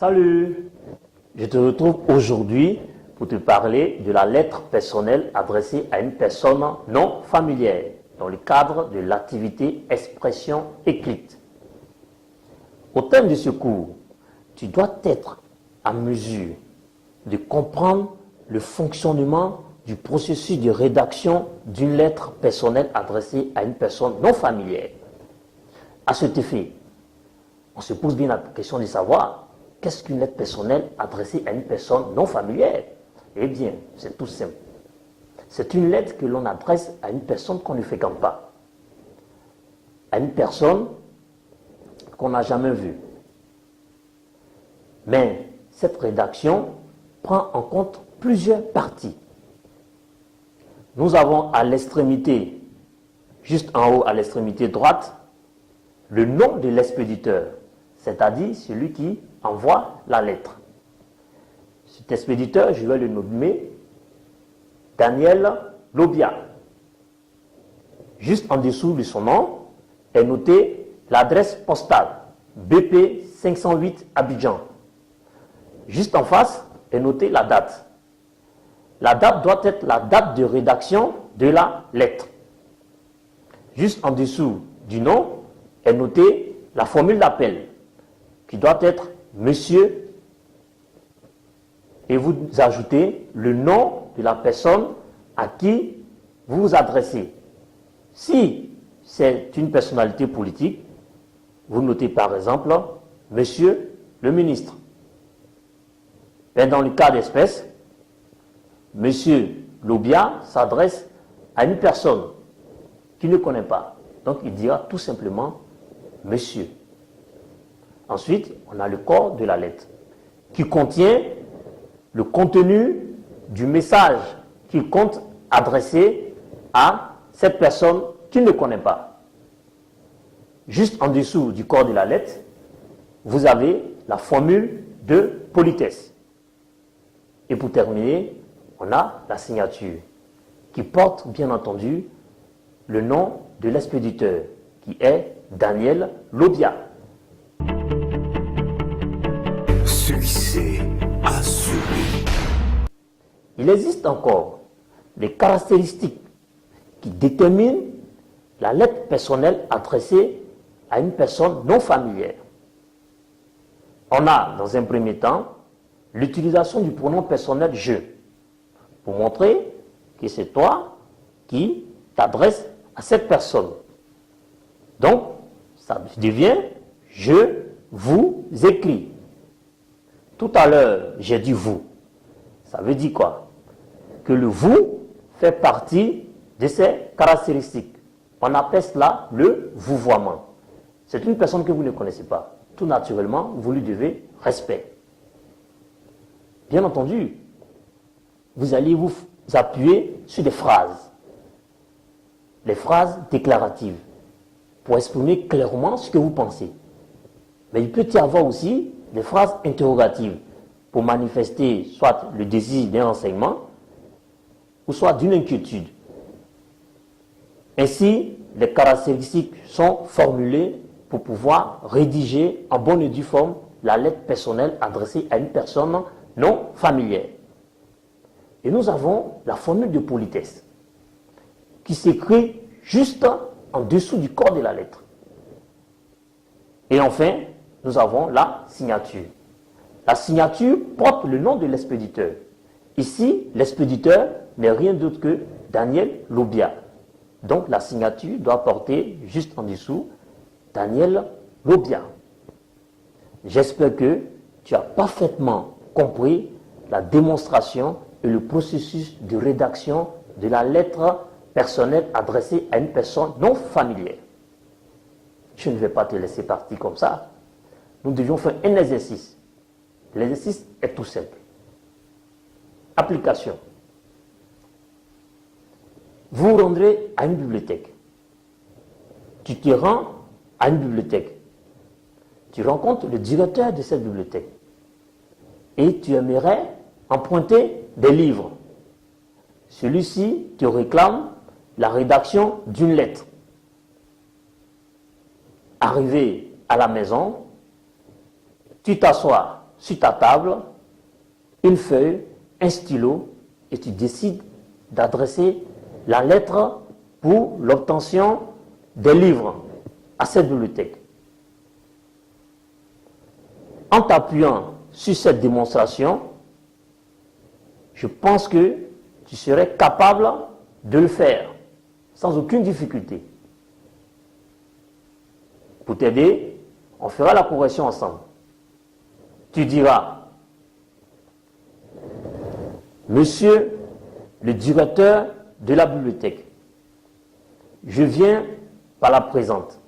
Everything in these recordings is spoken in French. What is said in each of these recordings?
Salut, je te retrouve aujourd'hui pour te parler de la lettre personnelle adressée à une personne non familière dans le cadre de l'activité expression écrite. Au terme de ce cours, tu dois être en mesure de comprendre le fonctionnement du processus de rédaction d'une lettre personnelle adressée à une personne non familière. À cet effet, on se pose bien la question de savoir qu'est-ce qu'une lettre personnelle adressée à une personne non familière? Eh bien, c'est tout simple. C'est une lettre que l'on adresse à une personne qu'on ne fréquente pas, à une personne qu'on n'a jamais vue. Mais cette rédaction prend en compte plusieurs parties. Nous avons à l'extrémité, juste en haut à l'extrémité droite, le nom de l'expéditeur, c'est-à-dire celui qui envoie la lettre. Cet expéditeur, je vais le nommer Daniel Lobia. Juste en dessous de son nom est notée l'adresse postale BP 508 Abidjan. Juste en face est notée la date. La date doit être la date de rédaction de la lettre. Juste en dessous du nom est notée la formule d'appel qui doit être Monsieur et vous ajoutez le nom de la personne à qui vous vous adressez. Si c'est une personnalité politique, vous notez par exemple Monsieur le ministre. Mais dans le cas d'espèce, Monsieur Lobia s'adresse à une personne qu'il ne connaît pas. Donc il dira tout simplement Monsieur. Ensuite, on a le corps de la lettre qui contient le contenu du message qu'il compte adresser à cette personne qu'il ne connaît pas. Juste en dessous du corps de la lettre, vous avez la formule de politesse. Et pour terminer, on a la signature qui porte bien entendu le nom de l'expéditeur qui est Daniel Lobia. Succès assuré. Il existe encore des caractéristiques qui déterminent la lettre personnelle adressée à une personne non familière. On a, dans un premier temps, l'utilisation du pronom personnel « je » pour montrer que c'est toi qui t'adresses à cette personne. Donc, ça devient « je vous écris ». Tout à l'heure, j'ai dit « vous ». Ça veut dire quoi? Que le « vous » fait partie de ces caractéristiques. On appelle cela le vouvoiement. C'est une personne que vous ne connaissez pas. Tout naturellement, vous lui devez respect. Bien entendu, vous allez vous appuyer sur des phrases. Les phrases déclaratives pour exprimer clairement ce que vous pensez. Mais il peut y avoir aussi des phrases interrogatives pour manifester soit le désir d'un renseignement ou soit d'une inquiétude. Ainsi, les caractéristiques sont formulées pour pouvoir rédiger en bonne et due forme la lettre personnelle adressée à une personne non familière. Et nous avons la formule de politesse qui s'écrit juste en dessous du corps de la lettre. Et enfin, nous avons la signature. La signature porte le nom de l'expéditeur. Ici, l'expéditeur n'est rien d'autre que Daniel Lobia. Donc la signature doit porter juste en dessous Daniel Lobia. J'espère que tu as parfaitement compris la démonstration et le processus de rédaction de la lettre personnelle adressée à une personne non familière. Je ne vais pas te laisser partir comme ça. Nous devions faire un exercice. L'exercice est tout simple. Application. Vous vous rendrez à une bibliothèque. Tu te rends à une bibliothèque. Tu rencontres le directeur de cette bibliothèque. Et tu aimerais emprunter des livres. Celui-ci te réclame la rédaction d'une lettre. Arrivé à la maison, tu t'assois sur ta table une feuille, un stylo, et tu décides d'adresser la lettre pour l'obtention des livres à cette bibliothèque. En t'appuyant sur cette démonstration, je pense que tu serais capable de le faire sans aucune difficulté. Pour t'aider, on fera la progression ensemble. Tu diras: Monsieur le directeur de la bibliothèque, je viens par la présente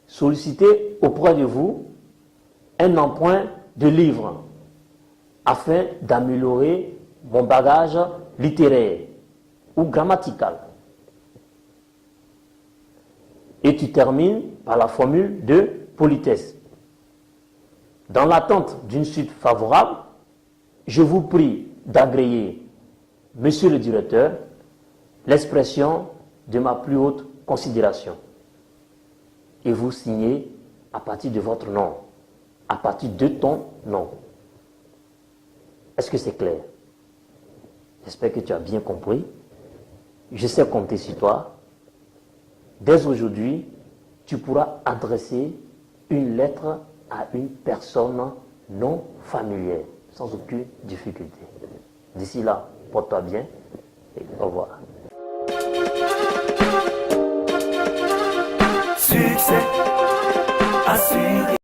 solliciter auprès de vous un emprunt de livres afin d'améliorer mon bagage littéraire ou grammatical. Et tu termines par la formule de politesse. Dans l'attente d'une suite favorable, je vous prie d'agréer, Monsieur le directeur, l'expression de ma plus haute considération. Et vous signez à partir de votre nom, à partir de ton nom. Est-ce que c'est clair? J'espère que tu as bien compris. Je sais compter sur toi. Dès aujourd'hui, tu pourras adresser une lettre à une personne non familière, sans aucune difficulté. D'ici là, porte-toi bien et au revoir. Succès assuré.